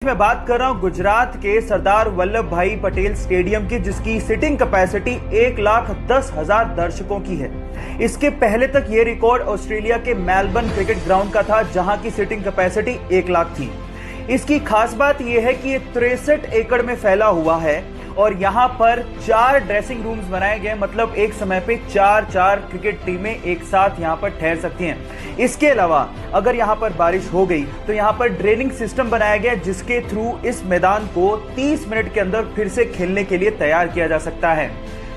मैं बात कर रहा हूं गुजरात के सरदार वल्लभ भाई पटेल स्टेडियम की, जिसकी सिटिंग कैपेसिटी 1,10,000 दर्शकों की है। इसके पहले तक यह रिकॉर्ड ऑस्ट्रेलिया के मेलबर्न क्रिकेट ग्राउंड का था, जहां की सिटिंग कैपेसिटी 1 लाख थी। इसकी खास बात यह है कि यह 63 एकड़ में फैला हुआ है और यहां पर 4 ड्रेसिंग रूम्स बनाए गए, मतलब एक समय पे 4 क्रिकेट टीमें एक साथ यहां पर ठहर सकती हैं। इसके अलावा अगर यहां पर बारिश हो गई तो यहां पर ड्रेनिंग सिस्टम बनाया गया, जिसके थ्रू इस मैदान को 30 मिनट के अंदर फिर से खेलने के लिए तैयार किया जा सकता है।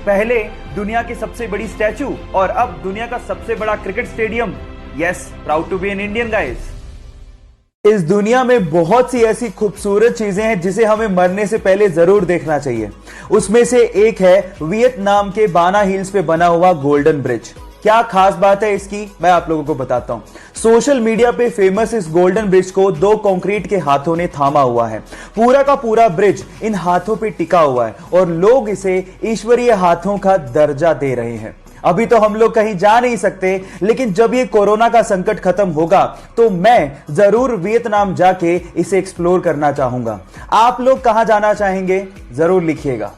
पहले दुनिया की सबसे बड़ी स्टैचू और अब दुनिया का सबसे बड़ा cricket stadium. Yes, proud to be an Indian guys. इस दुनिया में बहुत सी ऐसी खूबसूरत चीजें हैं जिसे हमें मरने से पहले जरूर देखना चाहिए। उसमें से एक है वियतनाम के बाना हिल्स पे बना हुआ गोल्डन ब्रिज। क्या खास बात है इसकी, मैं आप लोगों को बताता हूं। सोशल मीडिया पे फेमस इस गोल्डन ब्रिज को 2 कंक्रीट के हाथों ने थामा हुआ है। पूरा का पूरा ब्रिज इन हाथों पे टिका हुआ है और लोग इसे ईश्वरीय हाथों का दर्जा दे रहे हैं। अभी तो हम लोग कहीं जा नहीं सकते, लेकिन जब ये कोरोना का संकट खत्म होगा तो मैं जरूर वियतनाम जाके इसे एक्सप्लोर करना चाहूंगा। आप लोग कहां जाना चाहेंगे, जरूर लिखिएगा।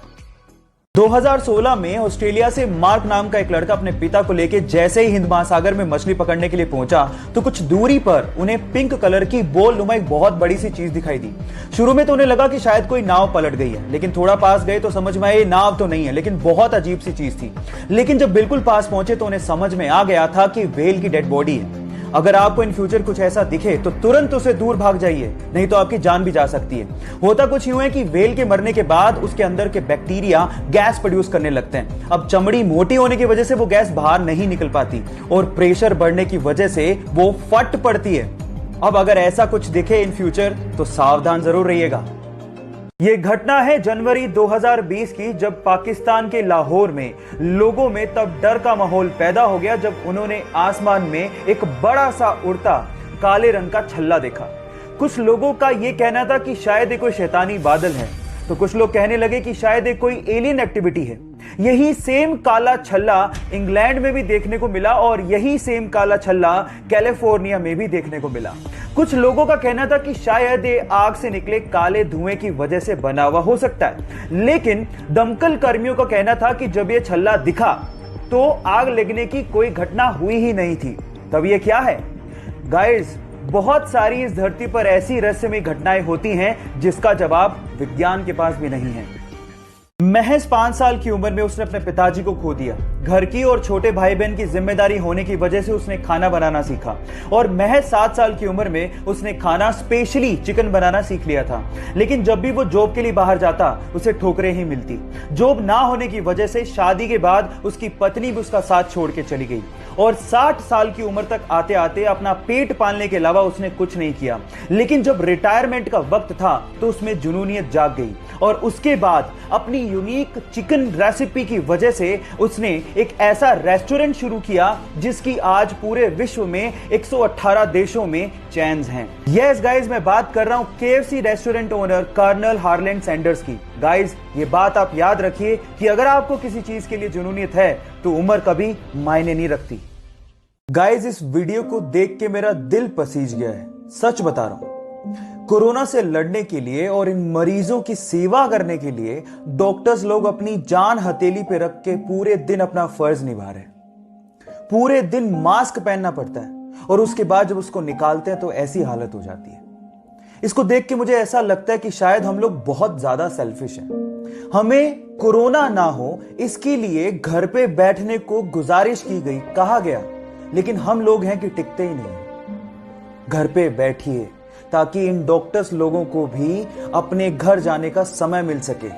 2016 में ऑस्ट्रेलिया से मार्क नाम का एक लड़का अपने पिता को लेकर जैसे ही हिंद महासागर में मछली पकड़ने के लिए पहुंचा तो कुछ दूरी पर उन्हें पिंक कलर की बोल नुमा एक बहुत बड़ी सी चीज दिखाई दी। शुरू में तो उन्हें लगा कि शायद कोई नाव पलट गई है, लेकिन थोड़ा पास गए तो समझ में आया ये नाव तो नहीं है, लेकिन बहुत अजीब सी चीज थी। लेकिन जब बिल्कुल पास पहुंचे तो उन्हें समझ में आ गया था कि व्हेल की डेड बॉडी है। अगर आपको इन फ्यूचर कुछ ऐसा दिखे तो तुरंत उसे दूर भाग जाइए, नहीं तो आपकी जान भी जा सकती है। होता कुछ यूं है कि व्हेल के मरने के बाद उसके अंदर के बैक्टीरिया गैस प्रोड्यूस करने लगते हैं। अब चमड़ी मोटी होने की वजह से वो गैस बाहर नहीं निकल पाती और प्रेशर बढ़ने की वजह से वो फट पड़ती है। अब अगर ऐसा कुछ दिखे इन फ्यूचर तो सावधान जरूर रहिएगा। ये घटना है जनवरी 2020 की, जब पाकिस्तान के लाहौर में लोगों में तब डर का माहौल पैदा हो गया जब उन्होंने आसमान में एक बड़ा सा उड़ता काले रंग का छल्ला देखा। कुछ लोगों का यह कहना था कि शायद ये कोई शैतानी बादल है, तो कुछ लोग कहने लगे कि शायद ये कोई एलियन एक्टिविटी है। यही सेम काला छल्ला इंग्लैंड में भी देखने को मिला और यही सेम काला छल्ला कैलिफोर्निया में भी देखने को मिला। कुछ लोगों का कहना था कि शायद ये आग से निकले काले धुएं की वजह से बना हुआ हो सकता है, लेकिन दमकल कर्मियों का कहना था कि जब ये छल्ला दिखा तो आग लगने की कोई घटना हुई ही नहीं थी। तब ये क्या है गाइस? बहुत सारी इस धरती पर ऐसी रहस्यमय घटनाएं होती हैं जिसका जवाब विज्ञान के पास भी नहीं है। महज 5 साल की उम्र में उसने अपने पिताजी को खो दिया। घर की और छोटे भाई बहन की जिम्मेदारी होने की वजह से उसने खाना बनाना सीखा और महज 7 साल की उम्र में उसने खाना स्पेशली चिकन बनाना सीख लिया था। लेकिन जब भी वो जॉब के लिए बाहर जाता उसे ठोकरें ही मिलती। जॉब ना होने की वजह से शादी के बाद उसकी पत्नी भी उसका साथ छोड़ के चली गई और 60 साल की उम्र तक आते आते अपना पेट पालने के अलावा उसने कुछ नहीं किया। लेकिन जब रिटायरमेंट का वक्त था तो उसमें जुनूनियत जाग गई और उसके बाद अपनी यूनिक चिकन रेसिपी की वजह से उसने एक ऐसा रेस्टोरेंट शुरू किया जिसकी आज पूरे विश्व में 118 देशों में चेन्स हैं। यस गाइस, मैं बात कर रहा हूं KFC restaurant owner colonel Harland Sanders की। गाइस, ये बात आप याद रखिए कि अगर आपको किसी चीज के लिए जुनूनियत है तो उम्र कभी मायने नहीं रखती। गाइस, इस वीडियो को देख के मेरा दिल पसीज गया है, सच बता रहा हूं। कोरोना से लड़ने के लिए और इन मरीजों की सेवा करने के लिए डॉक्टर्स लोग अपनी जान हथेली पे रख के पूरे दिन अपना फर्ज निभा रहे हैं। पूरे दिन मास्क पहनना पड़ता है और उसके बाद जब उसको निकालते हैं तो ऐसी हालत हो जाती है। इसको देख के मुझे ऐसा लगता है कि शायद हम लोग बहुत ज्यादा सेल्फिश हैं। हमें कोरोना ना हो इसके लिए घर पे बैठने को गुजारिश की गई, कहा गया, लेकिन हम लोग हैं कि टिकते ही नहीं। घर पे बैठिए ताकि इन डॉक्टर्स लोगों को भी अपने घर जाने का समय मिल सके।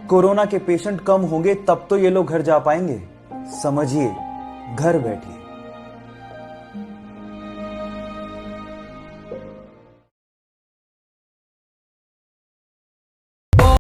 कोरोना के पेशेंट कम होंगे तब तो ये लोग घर जा पाएंगे। समझिए, घर बैठिए।